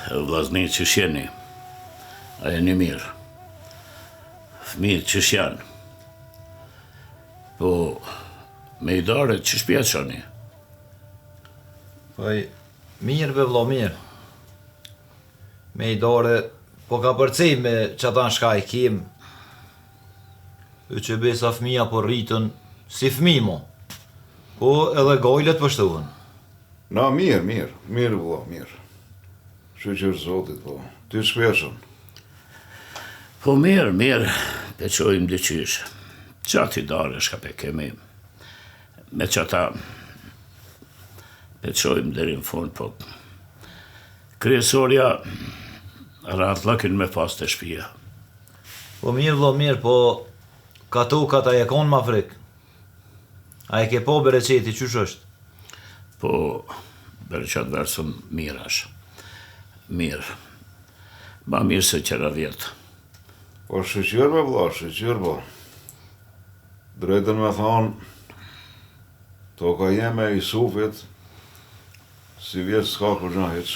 Vllazni që shjeni, a jeni mirë. Fëmijët që shjanë. Po, me i dare që shpja qoni? Po, mirë be vlo, mirë. Me i dare, po ka përcej me që ata në shka i kim. Që besa fëmija po rritën si fëmi mo. Po edhe gojlet pështuhen. Na, mirë vlo, mirë. Shqyqër zotit, po, ty shpeshën. Po mirë, peqojmë dyqysh. Qati dare shka pe kemi. Me qata peqojmë deri në fund, po kryesorja ratë lakin me pas të shpia. Po mirë vlo, mirë, po kata e konë ma frik. A e ke po bereqeti, qysh është? Po, bereqet versën mirash. Mirë. Ma mirë se qera vjetë. Po shqyqër me vla, shqyqër po. Drejtën me thonë, toka jeme i sufit, si vjetë s'ka kërgja heq.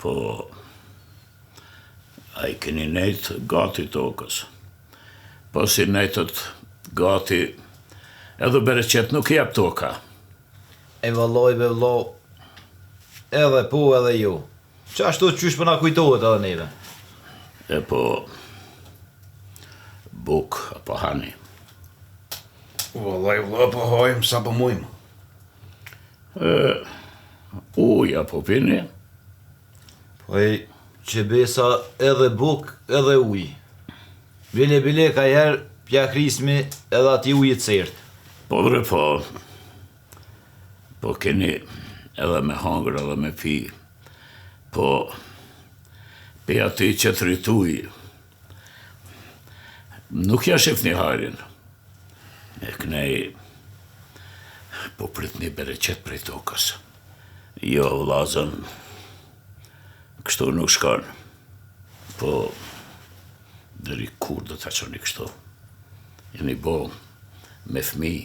Po, a i keni nejtë gati tokës. Po si nejtët gati, edhe bereqet nuk jep toka. E valloj be vlo, edhe po edhe ju. Qashtu qysh përna kujtohet edhe neve? E po, buk apo hani. Vallaj vla, po hajmë sa po mujmë. Uj apo pini. Po e që besa edhe buk edhe uj. Bile ka jerë pja krismi edhe ati ujit cert. Po bre po, po keni edhe me hangër edhe me pi. Po, pe ati që të rrituj, nuk ja shif një harin. E kënej, po prit një bereqet prej tokës. Jo, vlazën, kështu nuk shkan. Po, dëri kur do të qoni kështu. Jeni bo, me fmi,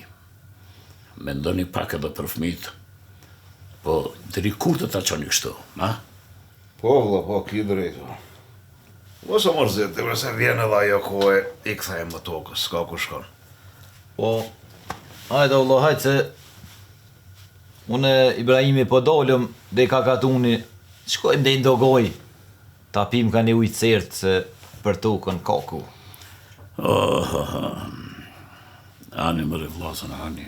me ndoni pak edhe për fmit. Po, dëri kur do të qoni kështu, ma? Po vla, po ki drejto. Mos e mërzit, dhe se vjen edhe ajo kohë i kthejmë më tokës, s'ka ku shkon. Po, hajde vlo, hajde se une Ibrahimi po dolëm dhe i kakatuni, shkojmë dhe i ndogoj, ta pim ka një ujtë cert se për tokën kaku. Ani më rivlasën, ani.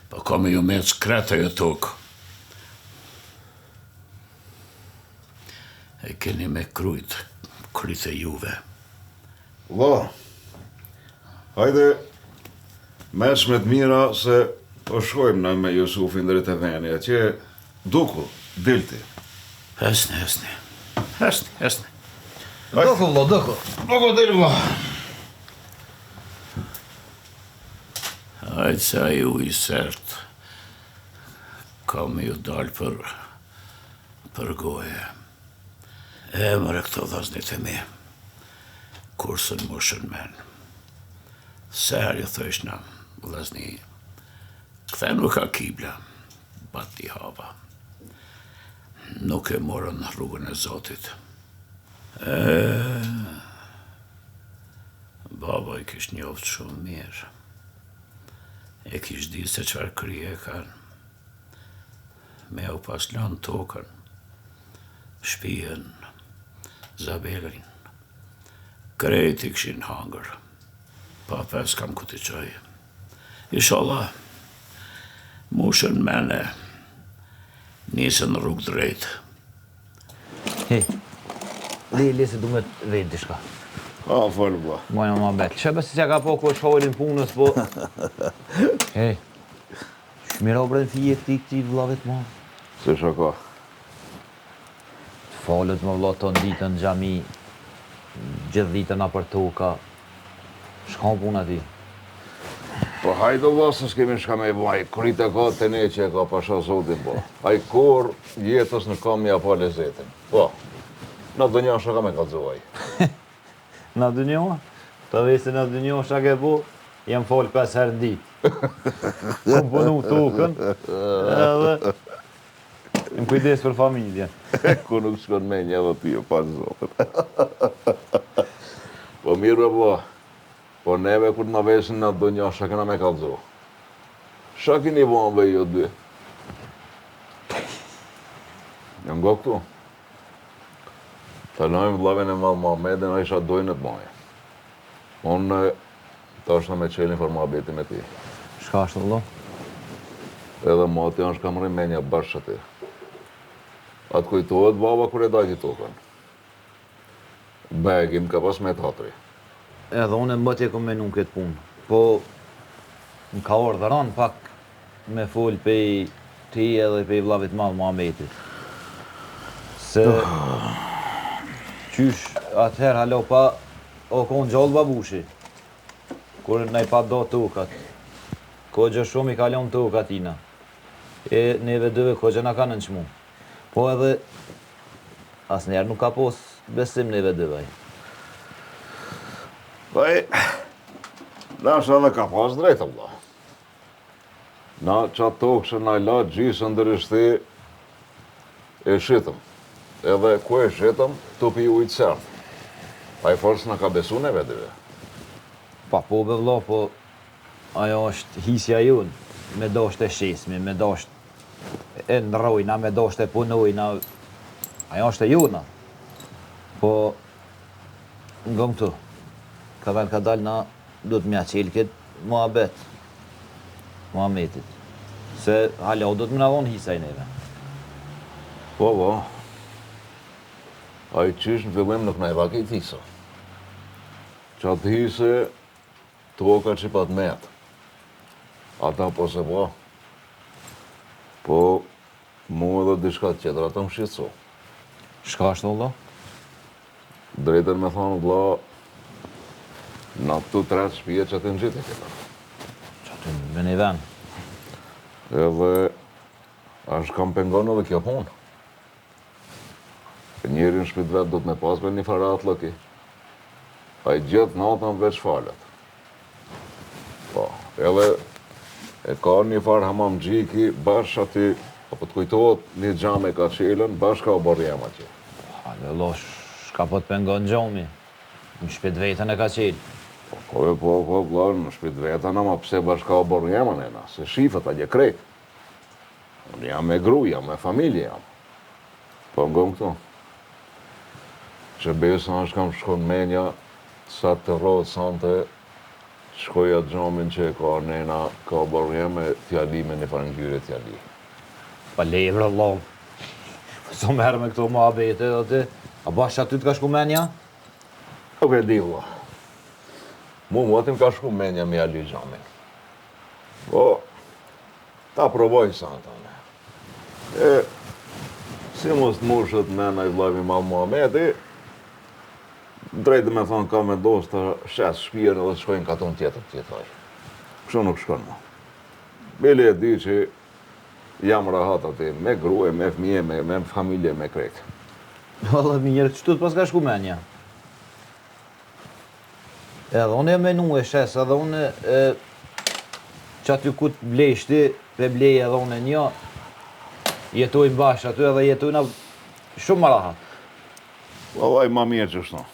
Po kome ju me kreta jo tokë. E keni me kryte juve. Vla, hajde meq me të mira se po shkojmë na me Jusufin drejt e veni, atje duku, dilti. Hesni. Doko vlo, doko. Duku, dilti vla. Hajtë sa ju i sert, kam ju dalë për goje. E mëre këto dhaznit e mi, kursën moshën men. Ser ju thëshna, dhazni, këthe nuk ka kibla, bati hava. Nuk e morën rrugën e Zotit. Baba i kish njoftë shumë mirë. E kish di se qëfar krije kanë. Me u pas lanë tokën, shpijen, Zabelin. Krejt i këshin hangër. Pa pes kam ku t'i qoj. Inshallah, mushën mene, nisën në rrugë drejt. Hej, li se du me të vejtë dishka. Falë vla. Mojna ma betë. Shepe si që ka po ku shorin punës, po... Hej, shmira o brend fije këti vllavet ma. Se shaka. Falët më vlla ton ditën në xhami, gjithë ditën a për toka. Shka puna ti? Po hajde vla se s'kemi shka me i baj, krit e ka të ne që e ka pasha Zotin, po. Haj kur jetës në kam ja pa lezetin. Po, në dënja shka me ka dzuaj. Në dënjoha? Të vesi në dënjoha shka ke po, jem falë 5 herë në ditë. Kom punu tokën, edhe Më kujdes për familjen. Ku nuk shkon me një edhe ty, pa zotit. Po mirë me vla, po neve kur në vesin në do një, shka këna me kalzo. Shka kini vonë be jo dy? Në ngo këtu. Të nojmë vlavin e Malë Muhammedin, a isha dojnë të maje. Unë të është në me qelin për muhabeti me ti. Shka është Allah? Edhe mati është kam rrimenja bashkë ati. Atë kujtohet baba kur e dajti tokën. Begim ka pas me të hatri. Edhe unë më tje kom menu këtë punë. Po, më ka ordëran pak me full pej ti edhe pej vlavit Malë Muhammedit. Se... Qysh, atëherë halo pa, o konë gjallë babushi. Kur ne pa do tokat. Ko gjë shumë i kalon tokat ina. E neve dëve ko gjë na kanë në qmu. Po edhe, asë njerë nuk ka pos besim neve dëve. Vaj, na është edhe ka pas drejtë, vla. Na qatë tokë që na la gjisë ndërishti e shitëm. Edhe ku e shitëm, të pi ujtë sërtë. Pa i forës në ka besu neve dëve. Pa po be vlo, po ajo është hisja junë. Me dosht e shismi, me dosht e ndrojna, me dosht e punojna. Ajo është e juna. Po, nga këtu. Ka dal na du të mja qilë këtë muhabet. Muhammetit. Se halo du të më navon hisaj neve. Po. A i qish në fillim nuk na i vakit hisa. Qatë hise, toka që pat metë. Ata po se po. Po, mu edhe dishka tjetër ata më shqetëso. Shka është Allah? Drejtën me thonë, vla, na të tretë shpije që të në gjitë e këta. Që aty në një ven. Edhe, është kam pengon edhe kjo punë. Njeri në shpit vetë do të me pas me një farat lëki. A i gjithë natën veç falet. Po, edhe e ka një farë hamam gjiki, bashkë ati, apo të kujtohet një gjame ka qelën, bashkë ka o borjem ati. Halo, lo, shka po të pengon gjomi. Në shpit vetën e ka qelë. Po, vlar, në shpit vetën, ama pse bashkë ka o borjem anena, se shifët a gje krejt. Unë jam me gru, jam me familje jam. Po, ngom këtu. Që besa është kam shkon menja, sa të rrodë sante, shkoja gjomin që e ka nena, ka borjem me tjali me një farëngjyre tjali. Pa levër, Allah. So merë me këto muhabete dhe ti. A bashkë aty të ka shku menja? Nuk e di, vla. Mu atim ka shku menja me jali gjomin. Po, ta provoj sante. E, si mos të mushët mena i vlavi Malë Muhammedi, drejtë me thonë ka me dos të shes shpirën edhe shkojnë katon tjetër. Kështu nuk shkon mu. Bili e di që jam rahat ati me gruje, me fëmije, me familje, me krejtë. Valla mirë, qëtu të pas ka shku menja? Edhe unë e menu e shes, edhe unë që aty ku të bleshti, pe blej edhe unë e një, jetojnë bashkë aty edhe jetojnë shumë më rahat. Vallaj ma mirë që shto.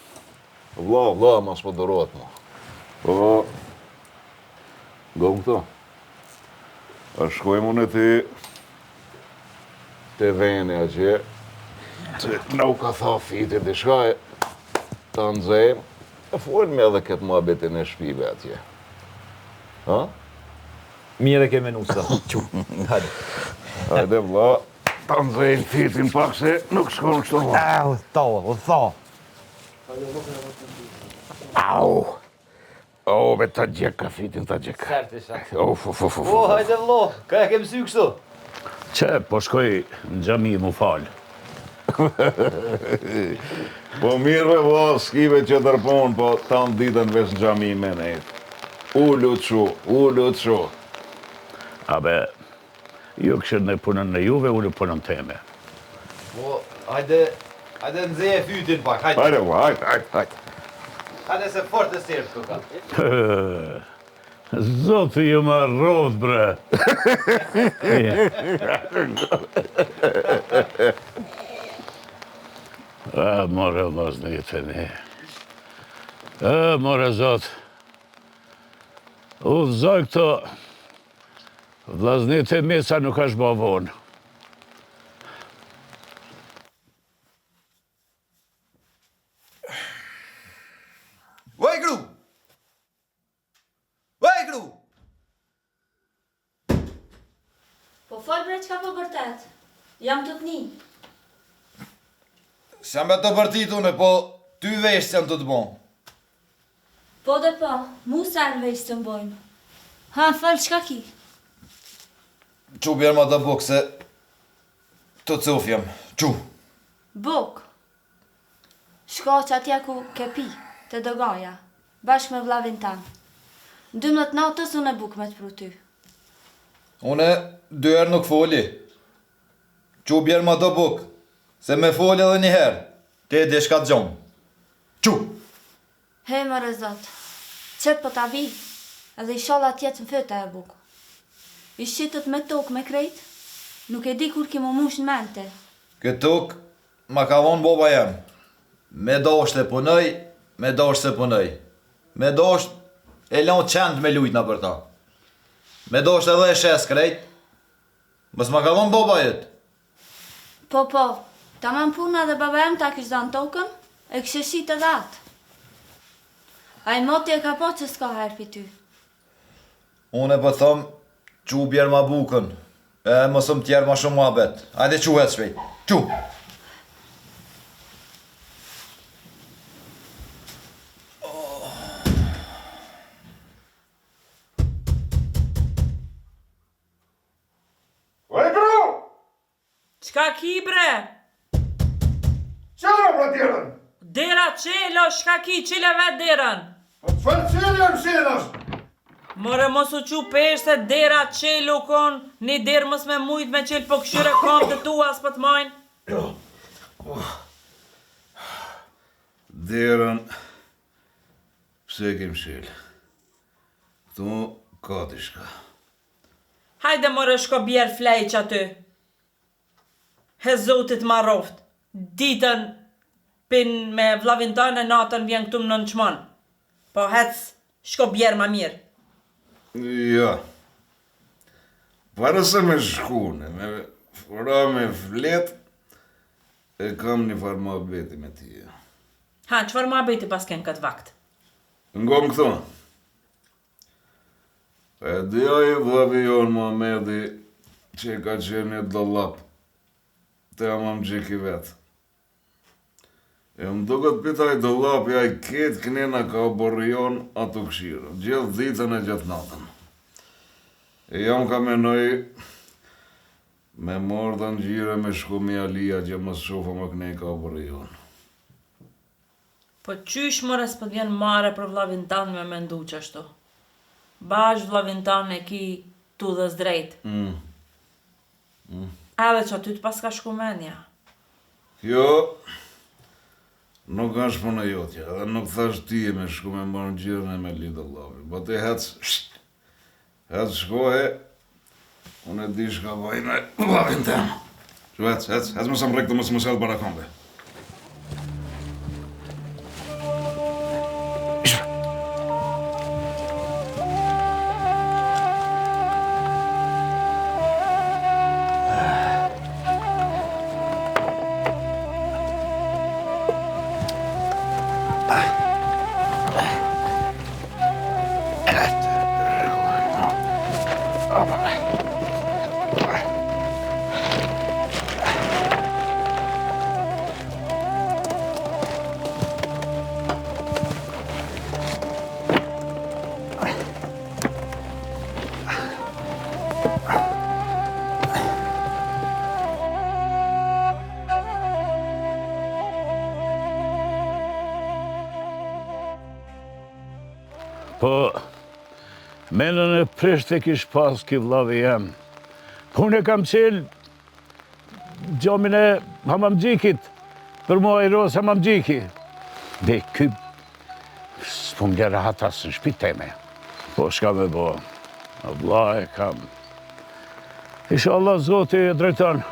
Vla, ma s'po dërot mu. Po, gom këto. A shkojmë unë ti te veni atje, që nuk ka tha fiti, dhe shkaj të nëzëm, e folëm edhe këtë muhabetin e shpive atje. Ha? Mirë e ke menu sa. Hajde. Hajde vla, të nëzëm fitin pak se nuk shkon kështu vla. Au, tha. Au, be ta gjeka fitin, ta gjeka. Serti. O, Hajde vlo, ka e kem sy kështu. Që, po shkoj në gjami mu falë. Po mirë vla, s'kive që tërpon, po tanë ditën vesh në gjami me nejtë. U lutë shu. Abe, ju këshër në punën në juve, unë punën teme. Po, hajde nëzje e fytin pak, hajde. Hajde vla, hajde. Hajde se fort e sirë këtu ka. Zoti ju më rrodh, bre. More vllaznit e një. More zot. Udhëzoj këto vllaznit e mi sa nuk është bo vonë. Po fol bre, qka po vërtet? Jam të t'ni. S'jam me të vërtit une, po ty vesh që jam të bon. Po dhe po, mu sa në veç të mbojmë. Ha, fol, qka ki? Qu bjerë ma të buk se të cuf jam. Qu. Buk. Shko që atje ku ke pi, të dogaja, bashkë me vlavin tanë. 12 natës unë e buk me të pru ty. Une 2 herë nuk foli. Qu bjerë ma të buk, se me foli edhe një herë, te e deshka të gjonë. Qu. He më rëzot, qëtë po t'a vi, edhe i sholla tjetë në fëta e buk. I shqitët me tokë me krejt, nuk e di kur ki më mush në mente. Këtë tuk, ma ka vonë boba jem. Me dosht e punëj, me dosht se punëj. Me dosht e lanë qend me lujtna për ta. Me dosht edhe e shes krejt, mës ma ka vonë boba jetë. Po, ta man puna dhe baba jem ta kishë zanë tokën, e kishë shqit edhe atë. A i moti e ka po që s'ka herë për ty. Unë e po thëmë, qu bjerë ma bukën, e mësëm tjerë ma shumë ma betë. Ajde qu hetë shpejt, qu! Qka ki bre? Qëra pra tjerën? Dera qelo, shka ki, qile vet derën. Po të fërë qëllë janë shenash? More mos u qu pesh se dera qelo kon, një derë mos me mujt me qelë po këshyre kam të tua as për të majnë. Derën, pse kem shilë? Këtu ka dishka. Hajde more shko bjerë flej që aty. He zotit ma roft. Ditën pin me vlavin tënë e natën vjen këtu më në nëqmon. Po hec, shko bjerë ma mirë. Ja. Para se me shkune, me fora me flet, e kam një farë ma beti me tija. Ha, qëfar ma beti pas ken këtë vakt? Ngom këto. E dhja i vlavi jonë Muhamedi që ka qenë një dollap. Te amam gjeki vetë. E më do këtë pitaj dollap, ja i ketë kënina ka borrion ato këshirë. Gjithë ditën e gjithë natën. E jam ka menoj me mordë dhe në gjire me shku mi alia që më shofa më kënej ka borrion. Po qysh more s'pët vjen mare për vlavin tanë me mendu qashtu? Bash vlavin tanë e ki tu dhe zdrejt. Edhe që aty të pas ka shku menja. Jo, nuk është punë e jotja, edhe nuk thash ti me shku me marë në gjirën e me lidë Allavi. Po ti hecë shkohe, unë e di shka vaj me lavin temë. Që hecë më sam rektë më selë barakambe. Po, menën e prisht e kish pas ki vlavi jem. Unë e kam qelë gjomin e Hamamgjikit, për mua i rosë Hamamgjiki. Dhe ky s'pun gjera hatas në shpit teme. Po shka me bo, vlla e kam. Inshallah Zoti e drejton.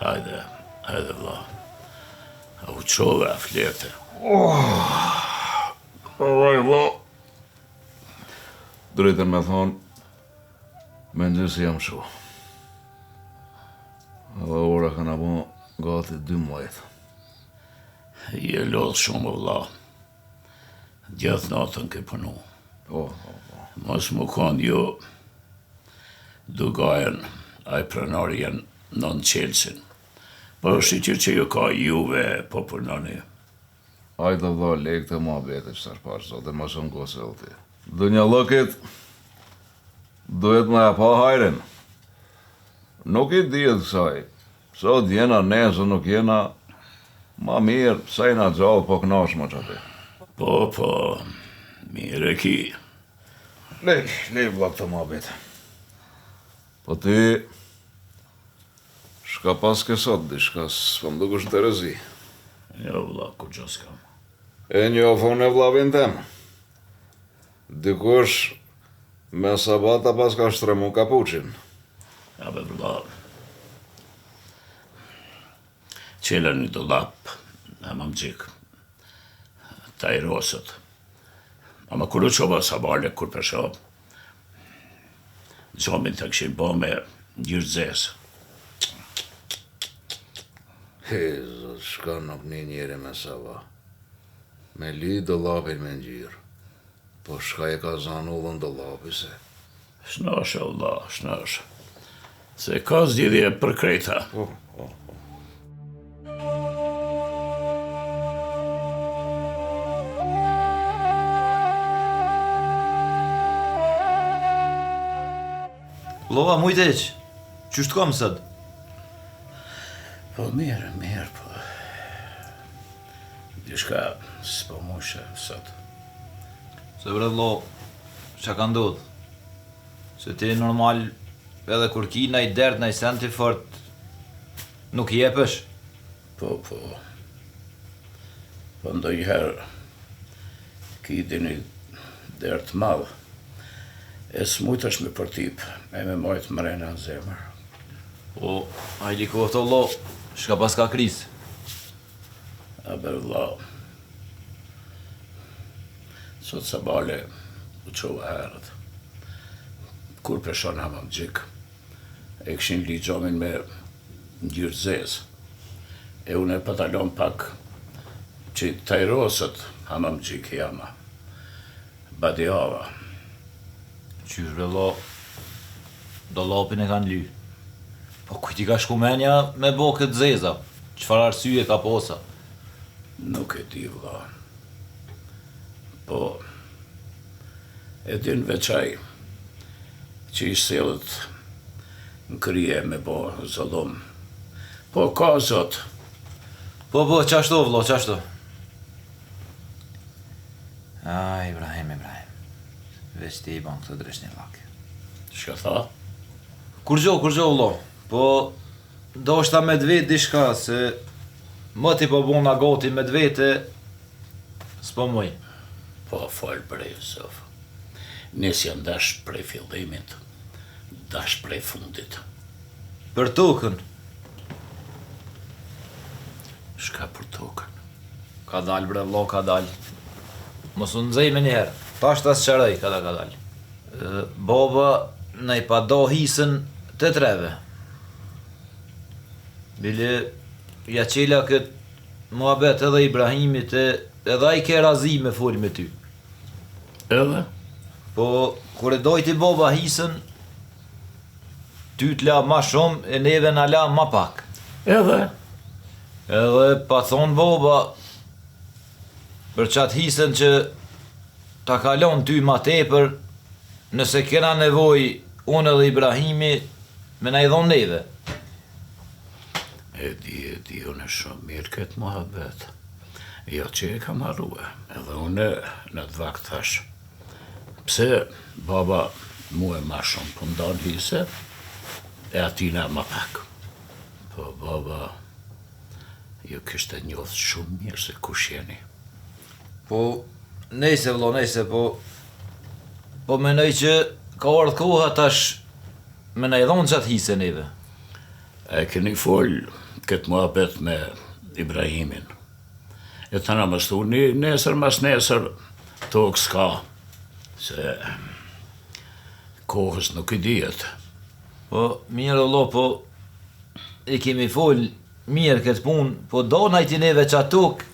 Hajde vlla. A u qove a flete. Vaj, vlla. Drejtën me thonë, me njësë jam shu. Edhe ora kanë bo gati 12. Je lodh shumë vlla. Gjatë natën ke punu. Mos më konë ju dugajen aj pranari janë nën qelsin. Po shqyqyr që ju ka juve po punoni. Ajde vlla, lek të ma bete që tash parë sot, e ma shumë gose dhe ti. Dënja lëkit, duhet me e pa hajrin. Nuk i dihet kësaj. Sot jena nesë, nuk jena ma mirë, sajna gjallë po knashma që ati. Po, mire ki. Lek vlla këtë ma bete. Po ti, shka pas ke sot, dishka s'pëm dukush në Terezi. Jo vlla, kur gjo s'kam. E njofon e vlavin tem. Dikush me sabata pas ka shtremu kapuqin. Ja be vlla. Qela një dolap, e më gjik. Ta i rosët. Ama kur u qova sabale, kur përsho, zomin të këshin bo me gjyrëzesë. Zot, shka nuk një njeri me sava. Me li dolapin me njërë. Po shka e ka zanu dhe në dolapi se. Shnash, Allah, shnash. Se ka zgjidhje për krejta. Lova, mujteq, qështë kam sët? Po mirë, po. Dishka s'po mushe sot. Se bre vlo, që ka ndodh? Se ti normal, edhe kur ki na i dert, na i senti fort, nuk jepesh? Po. Po ndonjëherë, ki dini dert madhë. E s'mujtash me përtip, e me majtë mrena në zemër. Po, a i liko të lo, shka pas ka kriz? A ber vlla. Sot sabale u qova herët. Kur peshon hamam gjik. E këshin ligjomin me njërë zezë. E unë e patalon pak që tajrosët hamam gjik jama. Badiava. Qysh bre lo, dolapin e kanë ly. Po kujti ka shku menja me bo këtë zeza? Qfar arsye ka posa? Nuk e di vlla. Po, e din veçaj që i selët në krije me bo zëllum. Po, ka zot. Po, qashtu vlo, qashtu. Ibrahim. Veç ti i ban këtë dresh një lak. Shka tha? Kur gjo vlo. Po, do është ta me dvet dishka, se më ti po bona goti me dvete, s'po muj. Po, falë për Jusuf. Nes janë dash prej fillimit, dash prej fundit. Për tokën. Shka për tokën? Ka dal bre vlo, ka dal. Mos unë nëzej me njëherë. Tash tas qarej, ka dal. Baba në i pa do hisën të treve. Bile, ja qela këtë muhabet edhe Ibrahimit edhe a i ke razi me fol me ty. Edhe? Po, kur e dojti baba hisën, ty t'la ma shumë e neve na la ma pak. Edhe pa thonë baba, për qatë hisën që ta kalon ty ma tepër, nëse kena nevoj unë edhe Ibrahimi me na i dhonë neve. E di, unë e shumë mirë këtë muhabet. Jo që e kam harrua, edhe unë në të vakt thash. Pse baba mu e ma shumë po ndan hise, e atina ma pak. Po baba ju kishte njoft shumë mirë se kush jeni. Po, nejse vlo, nejse, po menoj që ka ardhë koha tash me na i dhonë qatë hise neve. E keni fol këtë muhabet me Ibrahimin. E të na mështu, nesër mas nesër tokë s'ka, se kohës nuk I dijet. Po, mirë vlo, po i kemi fol mirë këtë punë, po do najti neve qatë tokë,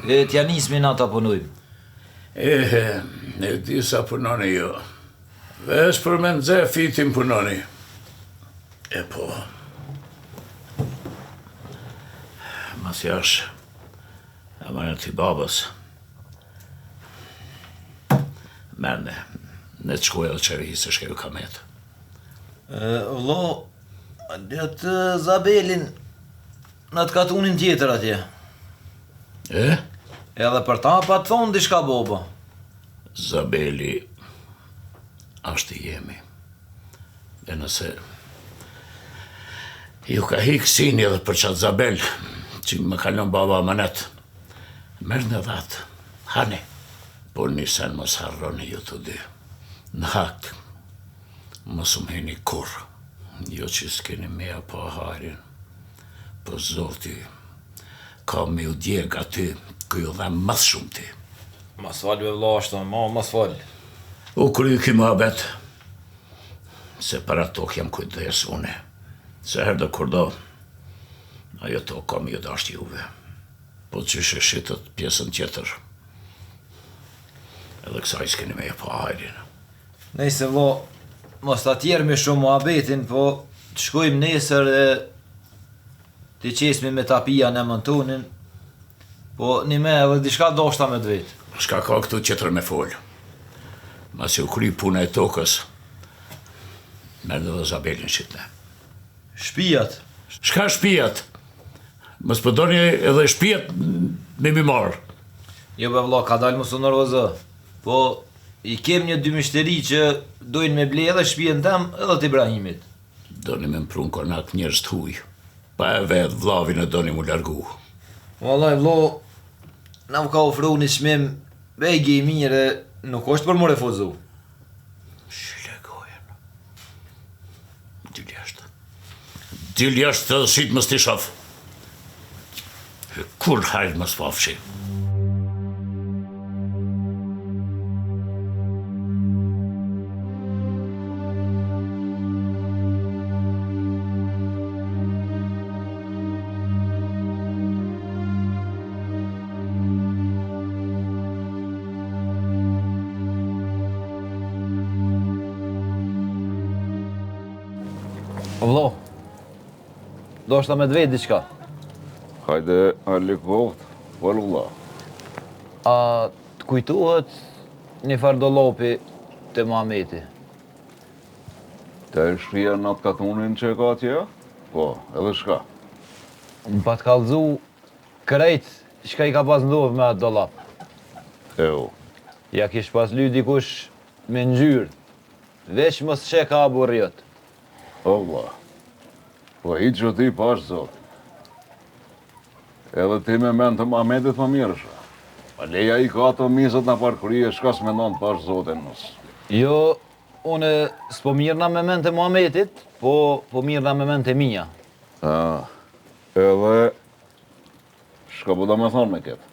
e t'ja nismi na ta punojmë. E di sa punoni jo. Vesh për me nëzhe fitin punoni. E po. Mas jash, amanë t'i babës. Merne, ne të shkoj edhe qevi se shkeju kamet. Vlo, atë Zabelin në të katunin tjetër atje. Edhe për ta pa të thonë dishka boba. Zabeli ashtë I jemi. E nëse ju ka hikë sini edhe për qatë Zabel, që më kalon baba amanet, mërë në dhatë, hani, por një sen mos harroni ju të dy. Në hak, mos më heni kur, jo që s'keni meja po harin, po zoti, ka me u djeg aty, ku ju dhem mas shumë ti. Mas falë me vla ashtë, mas falë. U kry ki muhabet, se para tok jam kujdes une, se herë dhe kur do, ajo tok kam ju dasht juve, po që shë shitët pjesën tjetër, edhe kësaj s'keni me e pa hajrin. Nejse vlo, mos ta tjerë me shumë muhabetin, po të shkojmë nesër dhe të qesmi me tapia në mëntonin, po një me edhe dishka doshta me dvetë. Shka ka këtu qëtër me folë. Mas ju kry puna e tokës, mërë dhe Zabelin shqitne. Shpijat? Shka shpijat? Mës përdoni edhe shpijat me mi marë. Jo be vla, ka dalë mësë nërvëzë, po I kem një dy mishteri që dojnë me ble edhe shpijen tem edhe të Ibrahimit. Doni me më prunë konak njerës të huj, pa e vedh vlavin e doni mu largu. Vallaj vlo, na më ka ofru një shmim bejgi I mire, nuk është për më refuzu. Shile gojen. Diljashtë. Diljashtë edhe shqit mës t'i shaf. Kur hajt mës pafshi. Vlo, do është ta me dvejt diqka. Hajde, alik voht, falë vla. A të kujtuhet një fardolopi të Muhameti? Te shpia në atë katunin që e ka atje? Po, edhe shka? Më pa të kalëzu krejt shka I ka pas ndodhë me atë dolap. Jo. Ja kish pas ly dikush me ngjyrë, veç mos që ka aburriot. O vla, po hitë që ti pash zot. Edhe ti me men të Muhamedit më mirësha. Pa leja I ka ato mizët në parkurije, shka s'menon të pash zotin nësë. Jo, une s'po mirëna me men të Muhametit, po mirëna me men të mija. Edhe, shka po da me thonë me këtë?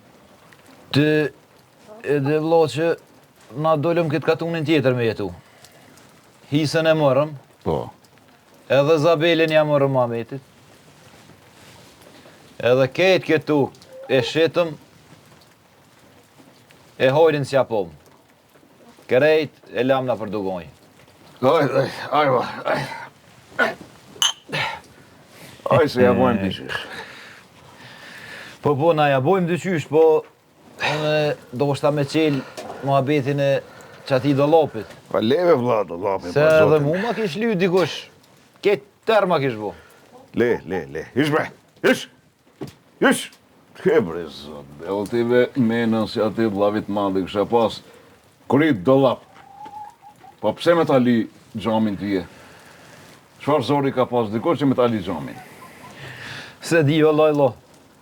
Ty edhe vlo që na dollëm këtë katunin tjetër me jetu. Hisën e morëm, Po. edhe Zabelin ja morëm Muhametit. Edhe ketë këtu e shitëm, e hojrin s'ja pom. Krejt e lamna për dugoj. Aj se ja bojmë dyqysh. Po, na ja bojmë dyqysh, po unë do shta me qelë muhabetin e qati dollapit. Pa leve vla dollapin, Se edhe mu ma kish ly dikush, ketë tërë ma kish bo. Le, ish bre, ish. Ke bre zot, edhe ti ve menën si ati vlavit mandi kësha pas krit dollap. Po pse me ta li xhamin tije? Çfarë zori ka pas dikush që me ta li xhamin? Se di vallaj lo,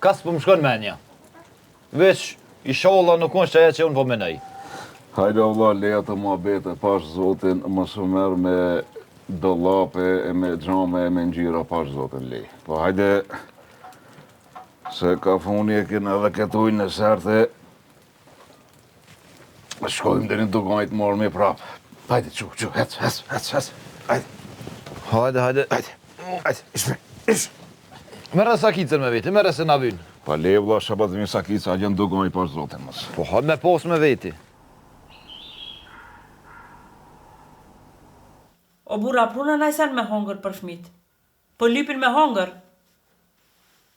kas po më shkon menja. Veç, inshallah nuk është ajo që unë po menoj. Hajde Allah, leja të muhabete, pash Zotin, mos u merr me dollape, e me xhame, e me ngjyra, pash Zotin lej. Po hajde, se ka funi e kena edhe këtë ujnë në serte, shkojmë deri në Dugaj të marrë me prapë. Hajde, hec, hajde. Hajde. Ish. Merë sakicën me veti, merë se na vynë. Pa lej vlla, shabat dhe një sakica, a gjën Dugaj, pash Zotin mos. Po hajde me pos me veti. O burra, pruna najsen me hongër për fmit. Po lypin me hongër.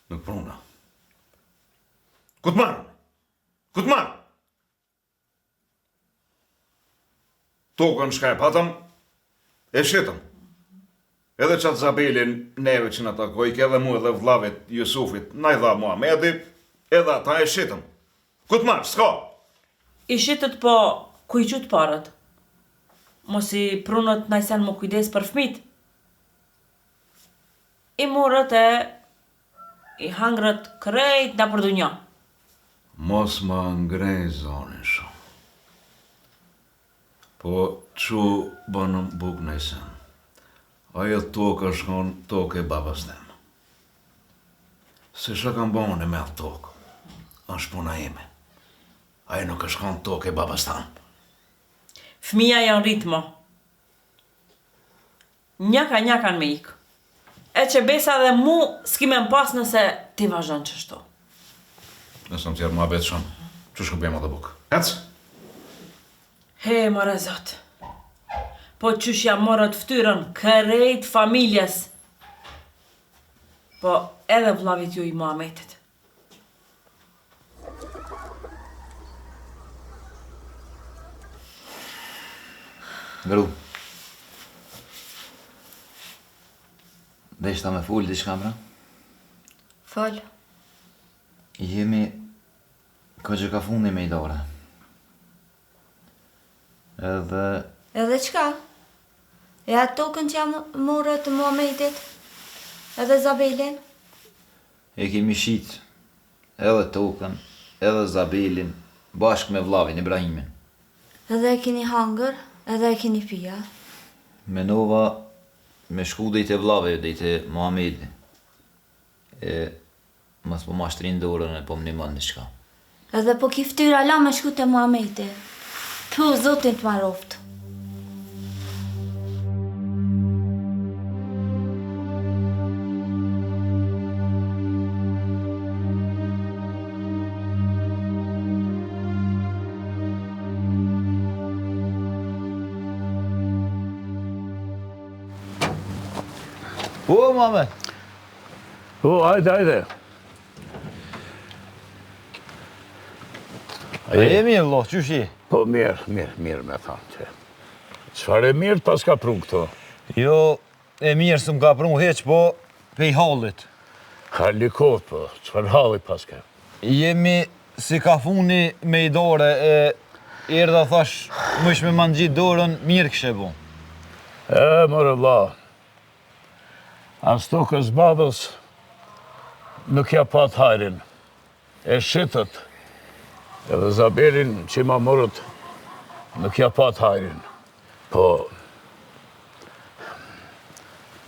Nuk pruna. Ku të marrë? Tokën shka e patëm, e shitëm. Edhe qatë Zabelin neve që në takoj, ke edhe mu edhe vllavit Jusufit, na i dha Muhamedi, edhe ata e shitëm. Ku të marrë, s'ka? I shitët po, ku i qut parët? Mos i prunët najsen më kujdes për fmit. I murët e i hangrët krejt nga për dunja. Mos ma ngrej zonin shumë. Po, që bënëm buk nëjsen. Ajo tokë është konë tokë e babas temë. Se shë kam bënë e me atë tokë, është puna ime. Ajo nuk është konë tokë e babas temë. Fmija janë ritmo. Njaka me ikë. E që besa dhe mu s'ki me m'pas nëse ti vazhon qështu. Nësë më tjerë mua betë shumë, që shkëpjem atë bukë. Ecë? He, more zot. Po qysh ja morët ftyrën kërejt familjes. Po edhe vllavit ju i Muhamedit. Gru. Dhe ishta me full diçka mra? Fol. Jemi që ka fundi me i dore. Edhe qka? E atë tokën që jam morë të Muhamedit? Edhe Zabelin? E kemi shit edhe tokën, edhe Zabelin, bashkë me vllavin Ibrahimin. Edhe e keni hangër, edhe e keni pija. Menova me shku dhe i të vllave, dhe i të Muhamedi. E mas po ma shtrin dorën e po më një në shka. Edhe po ki ftyra la me shku të Muhamedi. Tu, Zotin të maroftë. O, mame! O, hajde. E jemi e lo, qysh je? Po mirë me thamë që. Qfar e mirë pas ka prun këto? Jo, e mirë së më ka prun heq, po pej hallit. Halikot, po, qfar halli pas ka? Jemi si ka funi me i dore, e erdha thash, mësh me ma ngjit dorën, mirë kështë e bu. Mërë Allah, as tokës babës nuk ja pat hajrin, e shitët, edhe Zabelin që ma morët nuk ja pat hajrin, po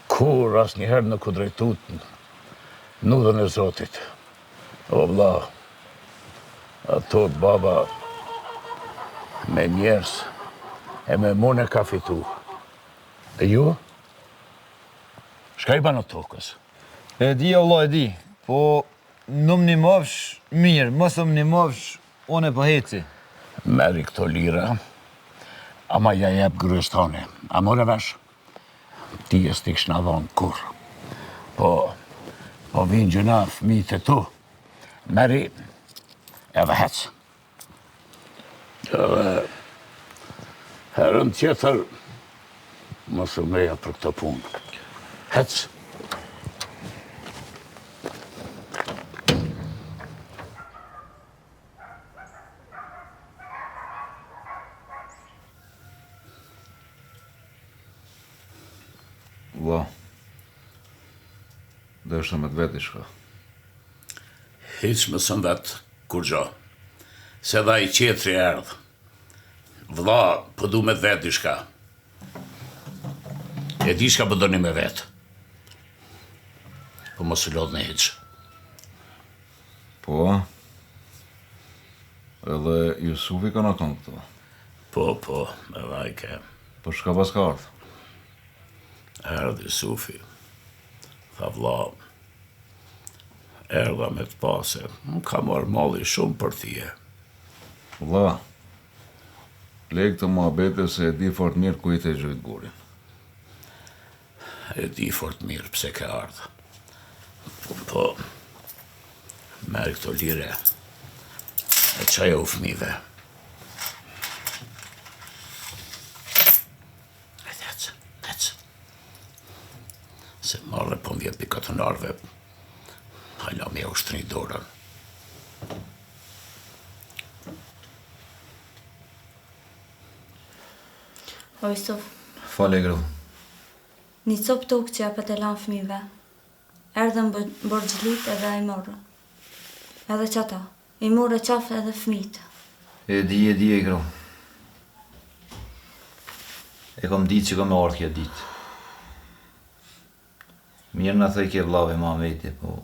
kur as njëherë nuk u drejtut nudhën e Zotit. O vlla, ato baba me njerës e me mune ka fitu. E ju? Shka i banë tokës? E di, Allah, e di, po nëm një mofsh, mirë, mësëm një mofsh, one po heci. Meri këto lira, ama ja jep gryestone. A more vesh? Ti e s'ti kshna dhonë kur. Po vinë gjëna fëmijët e tu. Meri edhe hec. Edhe herën tjetër, mos u meja për këtë punë. Hec. Dështë me të vetë i shka. Hiq më sëm vetë, kur gjo. Se dha i qetri erdhë. Vlla, po du me të vetë i shka. E di shka përdoni me vetë. Po mos u lodh në hiq. Po, edhe Jusufi ka në kënë këto. Po, me vajke. Po shka pas ka ardhë? Erdhë Jusufi. Tha vlla, erdha me të pase. Më ka marrë malli shumë për tije. Vlla, lek të muhabete se e di fort mirë ku i të gjujt gurin. E di fort mirë pse ke ardhë. Po, merë këto lire. E qaja u fëmive. E dec. Se marrë po m'vjet për katonarve. Hala me ushtri dorën. O Jusuf, Fale, gru. një copë tokë që japet e lanë fëmive. Erdhën borxhlit edhe i morën. Edhe që ata, i morë qafë edhe fëmijët. E di, gru. E kom ditë që kom ardhë kjo ditë. Mirë në thëj ke vlave ma vete, po...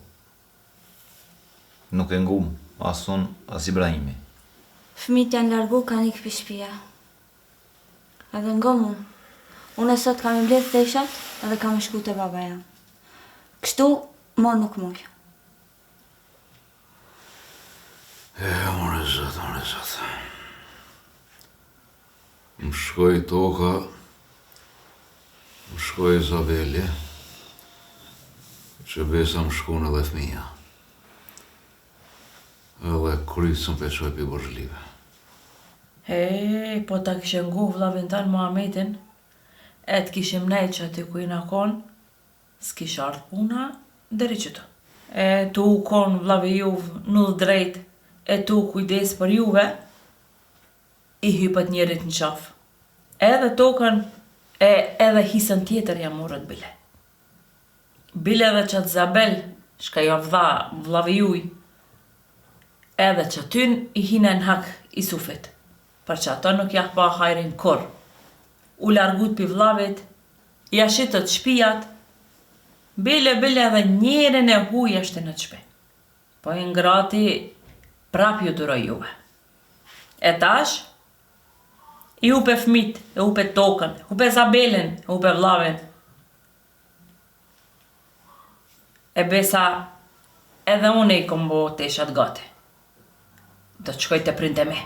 Nuk e ngum, as unë, as Ibrahimi. Fëmijët janë largu kanë ikë për shtëpia. Edhe nga unë. Unë e sot kam i mbledh theshat edhe kam shku te baba jam. Kështu, mo nuk muj. Unë e zot. Më shkoj toka, më shkoj Izabeli, që besa më shkon edhe fëmija. Edhe krycën për qoj për borxhlive. Po ta kishe ngu vllavin tanë Muhametin, e të kishim nejtë që aty ku i na konë, s'kish ardhë puna deri qëto. E tu konë vllavi juve në drejt, e tu kujdes për juve, i hypët njerit në qafë. Edhe tokën, edhe hisën tjetër jam morët bile. Bile edhe qatë Zabel, shka jo vllavi juj, edhe që tyn i hinen hak Isufit, për që ato nuk jah pa hajrin kur. U largut pi vllavit, ja shitët shpijat, bile edhe njerën e huj ashtë në shpi. Po i ngrati prap ju duroj juve. E tash, i hupe fmit, e hupe tokën, hupe Zabelin, e hupe vllavin. E besa, edhe une i kom bo teshat gati. Do të shkoj të printe me.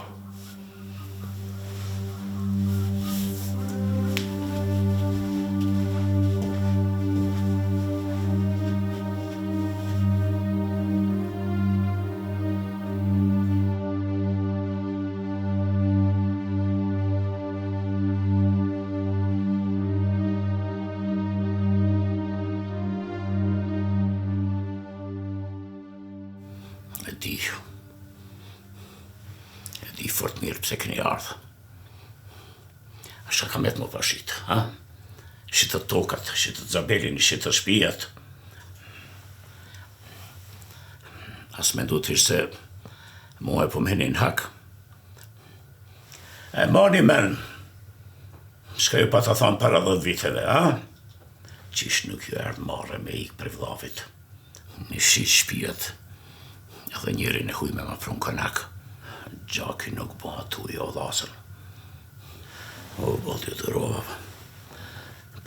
E di fort mirë pse keni ardhë. Ashtë ka met më pashit, ha? Shitët tokat, shitët Zabelin, shitët shpijat. As me ndu t'ishtë se mu e po m'henin hak. E moni men, shka ju pa të thonë para 10 viteve, ha? Qish nuk ju erdë marre me ikë për vllavit. Një shit shpijat. Edhe njerin e huj me ma prunë konak. Gjaki nuk bo atu jo lasën. O, boti të rova.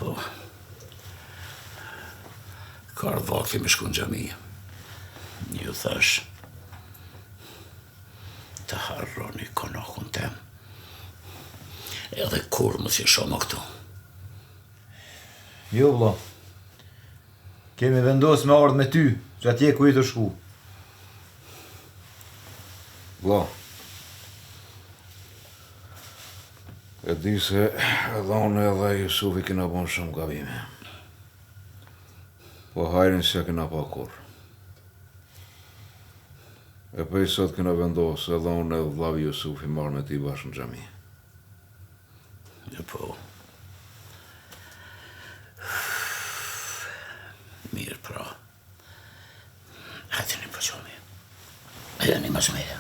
Po, ka ardhë vakti me shku në gjami. Ju thash, të harroni konakun tem. Edhe kur mos je shomo këtu. Jo, vlla. Kemi vendos me ardhë me ty, që atje ku i të shku. Vlla, e di se edhe unë edhe Jusufi kena bon shumë gabime. Po hajrin se kena pa kur. E për i sot kena vendos edhe unë edhe vllavi Jusufi marrë me ti bashkë në gjami. E po. Mirë pra. Hyni mas meja.